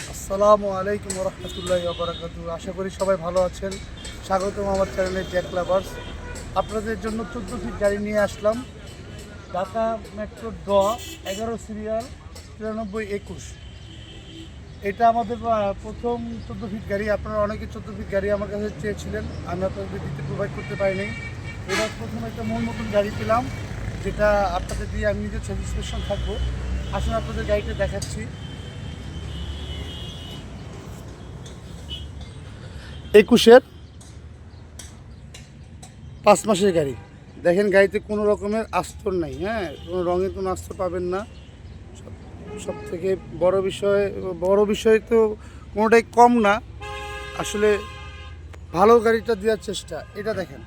আসসালামু আলাইকুম রহমতুল্লাহি ওয়া বারাকাতুহু। আশা করি সবাই ভালো আছেন। স্বাগতম আমার চ্যানেলে জ্যাক লাভার্স। আপনাদের জন্য 14 ফিট গাড়ি নিয়ে আসলাম। Dhaka metro 11 serial 9321। এটা আমাদের প্রথম 14 ফিট গাড়ি। আপনারা অনেকে 14 ফিট গাড়ি আমার কাছে চেয়েছিলেন, আমি আপনাদের দিতে প্রোভাইড করতে পারিনি। এটা প্রথম একটা মন মতন গাড়ি পেলাম, যেটা আপনাদের দিয়ে আমি নিজের স্যাটিসফ্যাকশন থাকবো। আসলে আপনাদের গাড়িটা দেখাচ্ছি। 21-এর 5 মাসের গাড়ি। দেখেন গাড়িতে কোনো রকমের আস্তর নাই, হ্যাঁ, কোনো রঙের কোনো আস্তর পাবেন না। সব থেকে বড় বিষয় তো কোনোটাই কম না। আসলে ভালো গাড়িটা দেওয়ার চেষ্টা। এটা দেখেন,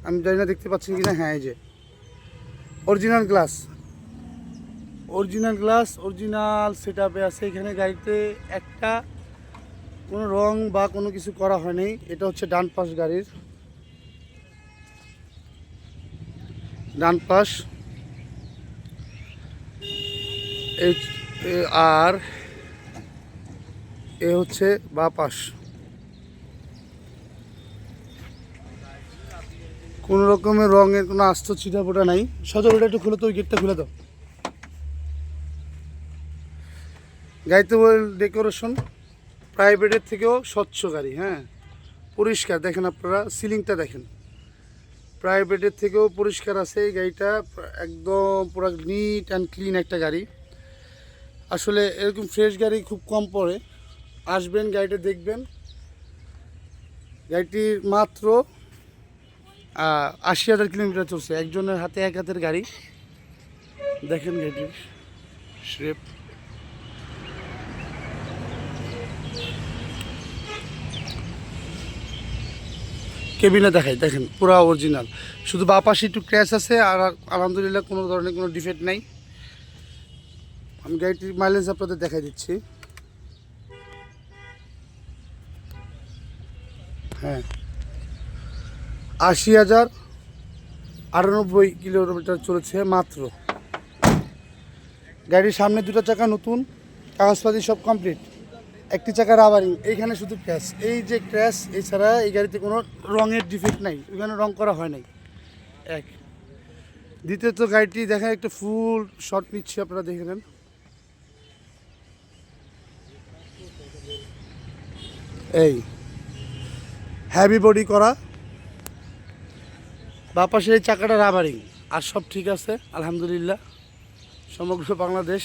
আমি জানি না দেখতে পাচ্ছেন কি না, হ্যাঁ এই যে অরিজিনাল গ্লাস, অরিজিনাল সেট আপে আছে। এখানে গাড়িতে একটা কোনো রং বা কোনো কিছু করা হয়নি। এটা হচ্ছে ডান পাশ, গাড়ির ডান পাশ। আর এ হচ্ছে বা পাশ। কোনো রকমের রঙের কোনো আস্ত ছিটাফোটা নাই। সজল ওটা একটু খুলে তো, ওই গেটটা খুলে দাও। গাড়িতে ডেকোরেশন প্রাইভেটের থেকেও স্বচ্ছ গাড়ি, হ্যাঁ, পরিষ্কার। দেখেন আপনারা সিলিংটা দেখেন, প্রাইভেটের থেকেও পরিষ্কার আছে এই গাড়িটা। একদম পুরো নিট অ্যান্ড ক্লিন একটা গাড়ি। আসলে এরকম ফ্রেশ গাড়ি খুব কম পড়ে। আসবেন, গাড়িটা দেখবেন। গাড়িটির মাত্র 80,000 কিলোমিটার চলছে। একজনের হাতে, এক হাতের গাড়ি। দেখেন গাড়িটির শেপ। কেবিনে দেখাই, দেখেন পুরা অরিজিনাল। শুধু বাপাশে একটু ক্র্যাশ আছে, আর আলহামদুলিল্লাহ কোনো ধরনের কোনো ডিফেক্ট নাই। আমি গাড়িটির মাইলেজ আপনাদের দেখাই দিচ্ছি। হ্যাঁ, 80,098 কিলোমিটার চলেছে মাত্র। গাড়ির সামনে দুটো চাকা নতুন, কাগজপাতি সব কমপ্লিট। একটি চাকা রাবারিং, এইখানে শুধু ক্র্যাশ। এই যে ক্র্যাশ, এছাড়া এই গাড়িতে কোনো রঙের ডিফেক্ট নাই, ওইখানে রং করা হয় নাই। এক দ্বিতীয়ত, গাড়িটি দেখেন একটা ফুল শট নিচ্ছে, আপনারা দেখে নেন। এই হ্যাভি বডি করা, বাপাসের এই চাকাটা রাবারিং, আর সব ঠিক আছে আলহামদুলিল্লাহ। সমগ্র বাংলাদেশ,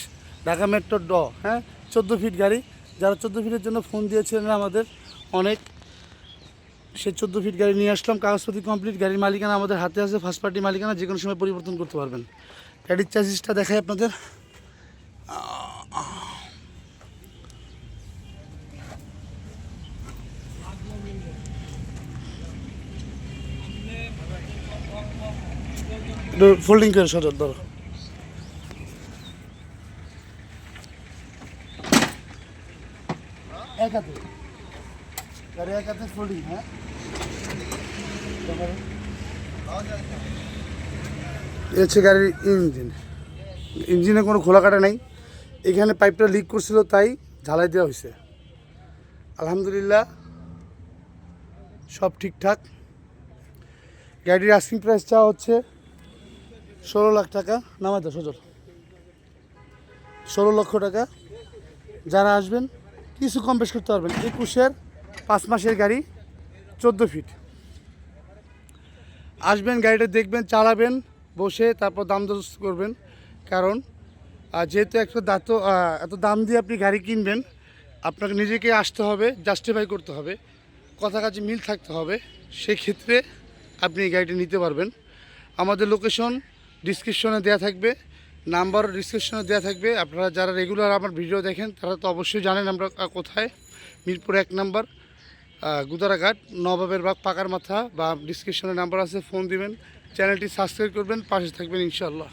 ঢাকা মেট্রো হ্যাঁ, 14 ফিট গাড়ি। যারা 14 ফিটের জন্য ফোন দিয়েছিলেন আমাদের অনেক, সেই 14 ফিট গাড়ি নিয়ে আসলাম। কাগজপত্র কমপ্লিট। গাড়ির মালিকানা আমাদের হাতে আছে, ফার্স্ট পার্টি মালিকানা, যে কোনো সময় পরিবর্তন করতে পারবেন। গাড়ির চার্জিসটা দেখাই আপনাদের। ফোল্ডিং করে সজল ধরো। এক হাতে গাড়ি, এক হাতে ফোল্ডিং, হ্যাঁ। এ হচ্ছে গাড়ির ইঞ্জিনে কোনো খোলা কাটা নাই। এখানে পাইপটা লিক করছিল, তাই ঝালাই দেওয়া হয়েছে। আলহামদুলিল্লাহ সব ঠিকঠাক। গাড়ির আস্কিং প্রাইস চাওয়া হচ্ছে 16 লাখ টাকা। নামাই দাও সজল, 16 লক্ষ টাকা। যারা আসবেন কিছু কম বেশ করতে পারবেন। 21-এর 5 মাসের গাড়ি, 14 ফিট। আসবেন, গাড়িটা দেখবেন, চালাবেন বসে, তারপর দাম দর করবেন। কারণ যেহেতু এত দাম দিয়ে আপনি গাড়ি কিনবেন, আপনাকে নিজেকে আসতে হবে, জাস্টিফাই করতে হবে, কথা কাজে মিল থাকতে হবে। সেক্ষেত্রে আপনি এই গাড়িটি নিতে পারবেন। আমাদের লোকেশন ডিসক্রিপশনে দেওয়া থাকবে, নাম্বার ডিসক্রিপশনে দেওয়া থাকবে। আপনারা যারা রেগুলার আমার ভিডিও দেখেন তারা তো অবশ্যই জানেন আমরা কোথায়। মিরপুর 1 নম্বর, গুদারাঘাট, নবাবের বাগ, পাকার মাথা। বা ডিসক্রিপশনে নাম্বার আছে, ফোন দিবেন। চ্যানেলটি সাবস্ক্রাইব করবেন, পাশে থাকবেন ইনশাআল্লাহ।